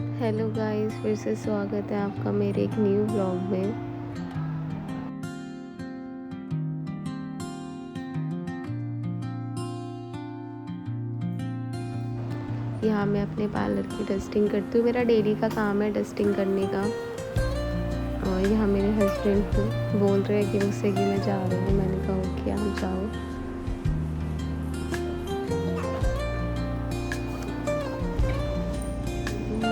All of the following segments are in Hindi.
हेलो गाइस, फिर से स्वागत है आपका मेरे एक न्यू व्लॉग में। यहाँ मैं अपने पार्लर की डस्टिंग करती हूँ। मेरा डेली का काम है डस्टिंग करने का। और यहाँ मेरे हस्बैंड बोल रहे हैं कि मुझसे कि मैं जा रही हूँ। मैंने कहा ओके आप जाओ।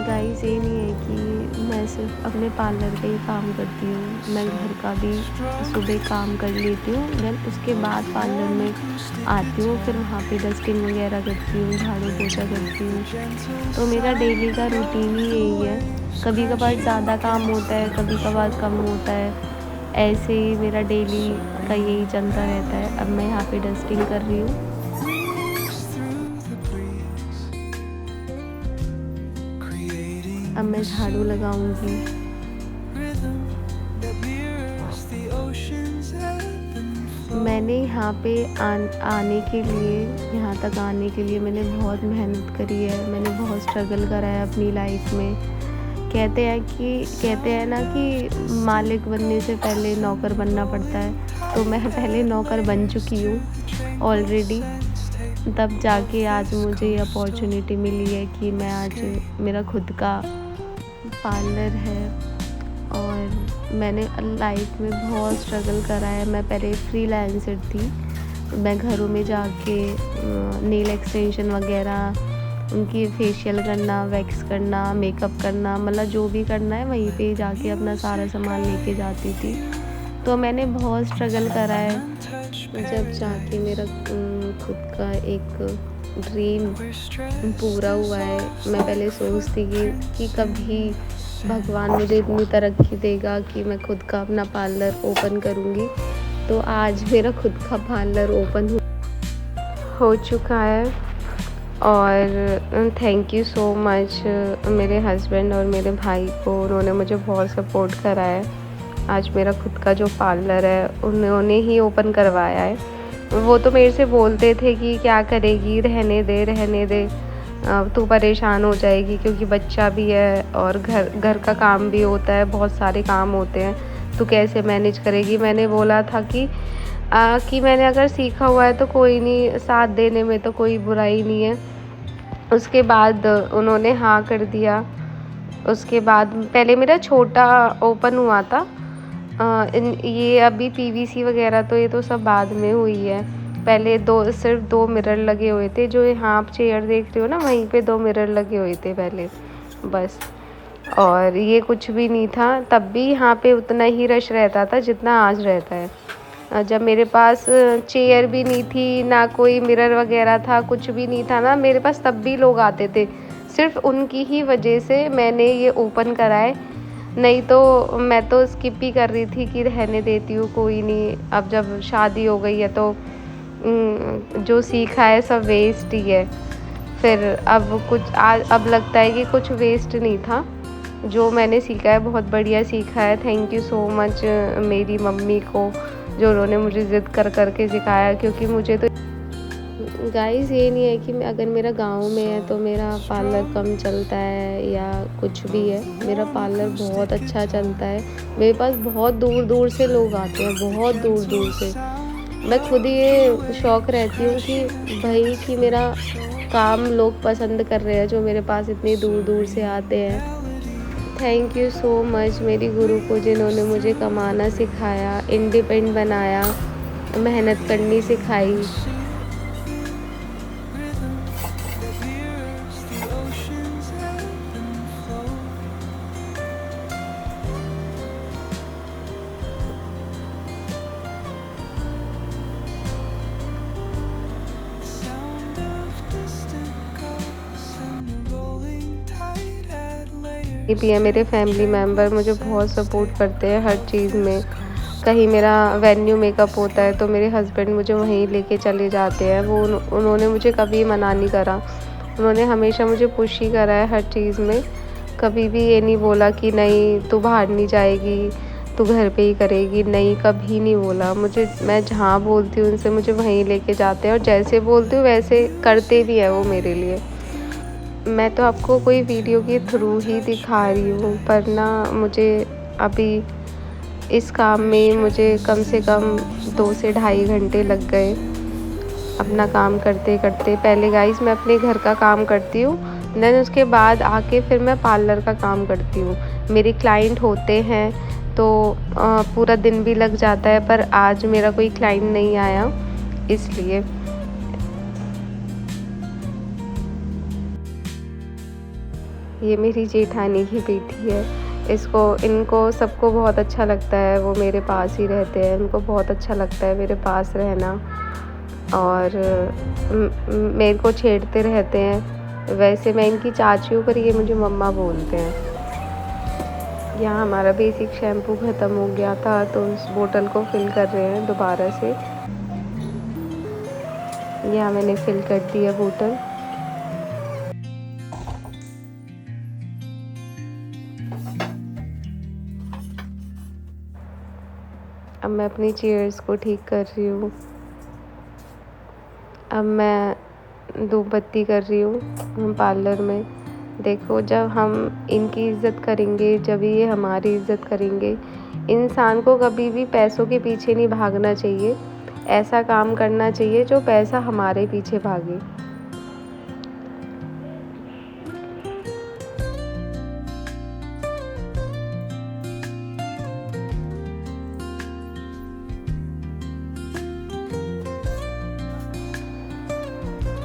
गाइस, ये नहीं है कि मैं सिर्फ अपने पार्लर का ही काम करती हूँ, मैं घर का भी सुबह काम कर लेती हूँ। देन उसके बाद पार्लर में आती हूँ, फिर वहाँ पे डस्टिंग वगैरह करती हूँ, झाड़ू पोछा करती हूँ। तो मेरा डेली का रूटीन ही यही है। कभी कभार ज़्यादा काम होता है, कभी कभार कम होता है। ऐसे ही मेरा डेली का यही चलता रहता है। अब मैं यहाँ पे डस्टिंग कर रही हूँ। अब मैं झाड़ू लगाऊंगी। मैंने यहाँ पे आने के लिए, यहाँ तक आने के लिए मैंने बहुत मेहनत करी है। मैंने बहुत स्ट्रगल करा है अपनी लाइफ में। कहते हैं ना कि मालिक बनने से पहले नौकर बनना पड़ता है। तो मैं पहले नौकर बन चुकी हूँ ऑलरेडी। तब जाके आज मुझे ये अपॉर्चुनिटी मिली है कि मैं आज मेरा खुद का पार्लर है। और मैंने लाइफ में बहुत स्ट्रगल करा है। मैं पहले फ्रीलांसर थी। मैं घरों में जाके नेल एक्सटेंशन वगैरह, उनकी फेशियल करना, वैक्स करना, मेकअप करना, मतलब जो भी करना है वहीं पे जाके अपना सारा सामान लेके जाती थी। तो मैंने बहुत स्ट्रगल करा है। जब जाके मेरा खुद का एक ड्रीम पूरा हुआ है। मैं पहले सोचती कि कभी भगवान मुझे इतनी तरक्की देगा कि मैं खुद का अपना पार्लर ओपन करूँगी। तो आज मेरा खुद का पार्लर ओपन हो चुका है। और थैंक यू सो मच मेरे हस्बैंड और मेरे भाई को। उन्होंने मुझे बहुत सपोर्ट करा है। आज मेरा खुद का जो पार्लर है उन्होंने ही ओपन करवाया है। वो तो मेरे से बोलते थे कि क्या करेगी, रहने दे, तू परेशान हो जाएगी, क्योंकि बच्चा भी है और घर का काम भी होता है, बहुत सारे काम होते हैं, तू कैसे मैनेज करेगी। मैंने बोला था कि मैंने अगर सीखा हुआ है तो कोई नहीं, साथ देने में तो कोई बुराई नहीं है। उसके बाद उन्होंने हाँ कर दिया। उसके बाद पहले मेरा छोटा ओपन हुआ था। ये अभी पीवीसी वगैरह तो ये तो सब बाद में हुई है। पहले सिर्फ दो मिरर लगे हुए थे। जो यहाँ आप चेयर देख रहे हो ना, वहीं पे 2 मिरर लगे हुए थे पहले, बस। और ये कुछ भी नहीं था। तब भी यहाँ पे उतना ही रश रहता था जितना आज रहता है। जब मेरे पास चेयर भी नहीं थी, ना कोई मिरर वगैरह था, कुछ भी नहीं था ना मेरे पास, तब भी लोग आते थे। सिर्फ उनकी ही वजह से मैंने ये ओपन करा है। नहीं तो मैं तो स्किप ही कर रही थी कि रहने देती हूँ, कोई नहीं। अब जब शादी हो गई है तो जो सीखा है सब वेस्ट ही है। फिर अब लगता है कि कुछ वेस्ट नहीं था। जो मैंने सीखा है बहुत बढ़िया सीखा है। थैंक यू सो मच मेरी मम्मी को, जो उन्होंने मुझे ज़िद कर के सिखाया। क्योंकि मुझे तो गाइस, ये नहीं है कि अगर मेरा गांव में है तो मेरा पार्लर कम चलता है या कुछ भी है। मेरा पार्लर बहुत अच्छा चलता है। मेरे पास बहुत दूर दूर से लोग आते हैं, बहुत दूर दूर से। मैं खुद ये शौक रहती हूँ कि भाई कि मेरा काम लोग पसंद कर रहे हैं, जो मेरे पास इतनी दूर दूर से आते हैं। थैंक यू सो मच मेरी गुरु को, जिन्होंने मुझे कमाना सिखाया, इंडिपेंडेंट बनाया, मेहनत करनी सिखाई। भी है मेरे फैमिली मेम्बर, मुझे बहुत सपोर्ट करते हैं हर चीज़ में। कहीं मेरा वेन्यू मेकअप होता है तो मेरे हस्बैंड मुझे वहीं लेके चले जाते हैं। उन्होंने मुझे कभी मना नहीं करा। उन्होंने हमेशा मुझे पुश ही करा है हर चीज़ में। कभी भी ये नहीं बोला कि नहीं तू बाहर नहीं जाएगी, तू घर पे ही करेगी, नहीं, कभी नहीं बोला मुझे। मैं जहाँ बोलती हूँ उनसे मुझे वहीं लेके जाते हैं, और जैसे बोलती हूँ वैसे करते भी हैं वो मेरे लिए। मैं तो आपको कोई वीडियो के थ्रू ही दिखा रही हूँ, पर ना मुझे अभी इस काम में मुझे कम से कम 2 से ढाई घंटे लग गए अपना काम करते-करते। पहले गाइस मैं अपने घर का काम करती हूँ, देन उसके बाद आके फिर मैं पार्लर का काम करती हूँ। मेरे क्लाइंट होते हैं तो पूरा दिन भी लग जाता है, पर आज मेरा कोई क्लाइंट नहीं आया इसलिए। ये मेरी जेठानी की बेटी है। इनको सबको बहुत अच्छा लगता है, वो मेरे पास ही रहते हैं। इनको बहुत अच्छा लगता है मेरे पास रहना और मेरे को छेड़ते रहते हैं। वैसे मैं इनकी चाची हूँ, पर ये मुझे मम्मा बोलते हैं। यहाँ हमारा बेसिक शैम्पू ख़त्म हो गया था, तो उस बोतल को फिल कर रहे हैं दोबारा से। यहाँ मैंने फिल कर दिया बोतल। अब मैं अपनी चेयर्स को ठीक कर रही हूँ। अब मैं धूप बत्ती कर रही हूँ पार्लर में। देखो, जब हम इनकी इज़्ज़त करेंगे, जब ये हमारी इज़्ज़त करेंगे। इंसान को कभी भी पैसों के पीछे नहीं भागना चाहिए। ऐसा काम करना चाहिए जो पैसा हमारे पीछे भागे।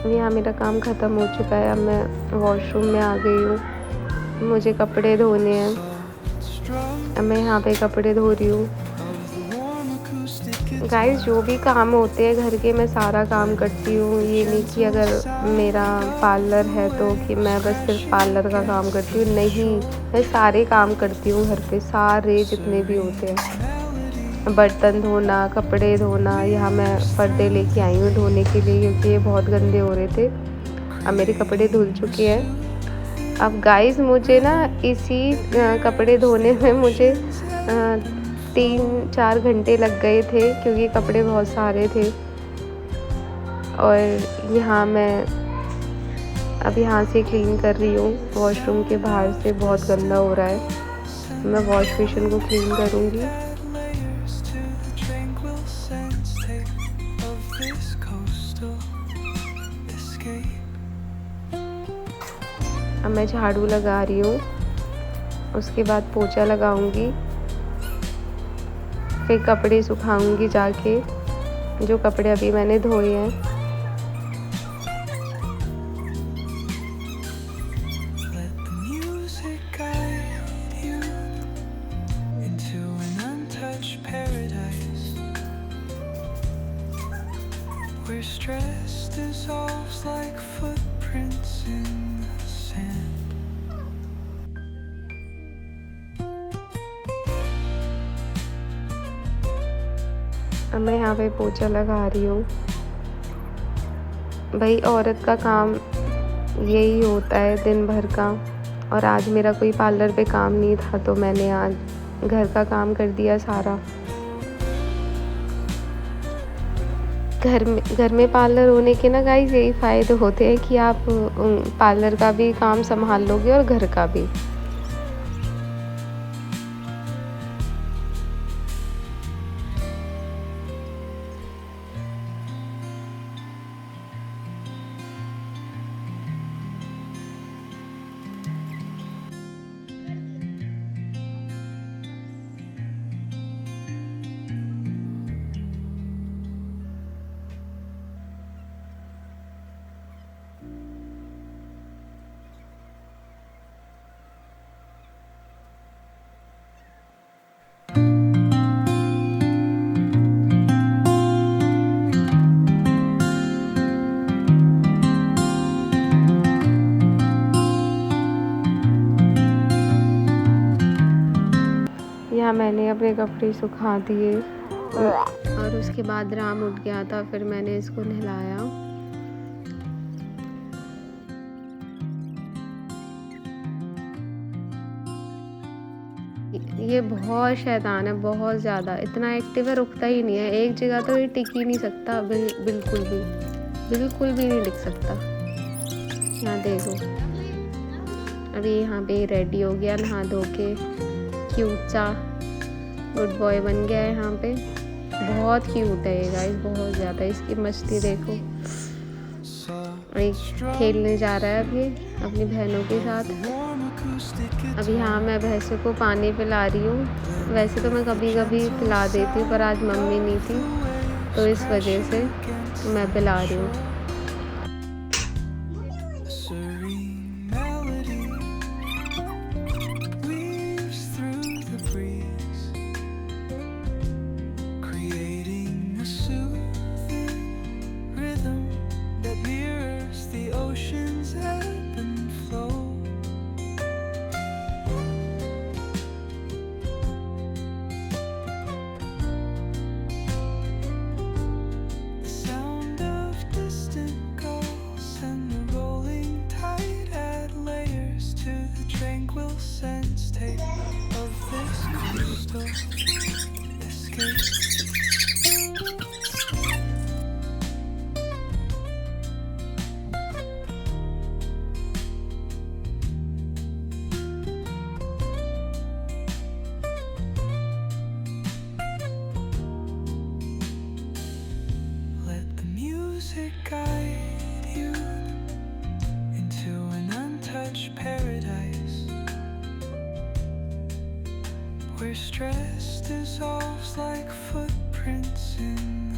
यहाँ मेरा काम ख़त्म हो चुका है। अब मैं वॉशरूम में आ गई हूँ। मुझे कपड़े धोने हैं। अब मैं यहाँ पे कपड़े धो रही हूँ। गाइस, जो भी काम होते हैं घर के, मैं सारा काम करती हूँ। ये नहीं कि अगर मेरा पार्लर है तो कि मैं बस सिर्फ पार्लर का काम करती हूँ, नहीं। मैं सारे काम करती हूँ घर पे, सारे जितने भी होते हैं। बर्तन धोना, कपड़े धोना। यहाँ मैं पर्दे लेके आई हूँ धोने के लिए, क्योंकि ये बहुत गंदे हो रहे थे। अब मेरे कपड़े धुल चुके हैं। अब गाइस, मुझे ना इसी कपड़े धोने में मुझे 3-4 घंटे लग गए थे, क्योंकि कपड़े बहुत सारे थे। और यहाँ मैं अब यहाँ से क्लीन कर रही हूँ। वॉशरूम के बाहर से बहुत गंदा हो रहा है। मैं वॉश बेसिन को क्लीन करूँगी। अब मैं झाड़ू लगा रही हूँ, उसके बाद पोछा लगाऊंगी, फिर कपड़े सुखाऊंगी जाके, जो कपड़े अभी मैंने धोए हैं। Where stress dissolves like footprints in the sand. अब मैं यहाँ पे पोछा लगा रही हूँ। भाई, औरत का काम यही होता है दिन भर का। और आज मेरा कोई पार्लर पे काम नहीं था, तो मैंने आज घर का काम कर दिया सारा। घर में पार्लर होने के ना गाइस यही फ़ायदे होते हैं कि आप पार्लर का भी काम संभाल लोगे और घर का भी। यहाँ मैंने अपने कपड़े सुखा दिए और उसके बाद राम उठ गया था, फिर मैंने इसको नहलाया। ये बहुत शैतान है, बहुत ज़्यादा। इतना एक्टिव है, रुकता ही नहीं है एक जगह, तो ये टिक ही नहीं सकता बिल्कुल भी नहीं टिक सकता। यहाँ देखो। अभी यहाँ पे रेडी हो गया नहा धो के, क्यूट सा गुड बॉय बन गया है यहाँ पे। बहुत क्यूट है ये गाइस, बहुत ज़्यादा। इसकी मस्ती देखो। खेलने जा रहा है अभी अपनी बहनों के साथ। अभी यहाँ मैं भैंसों को पानी पिला रही हूँ। वैसे तो मैं कभी कभी पिला देती हूँ, पर आज मम्मी नहीं थी तो इस वजह से मैं पिला रही हूँ। Guide you into an untouched paradise where stress dissolves like footprints in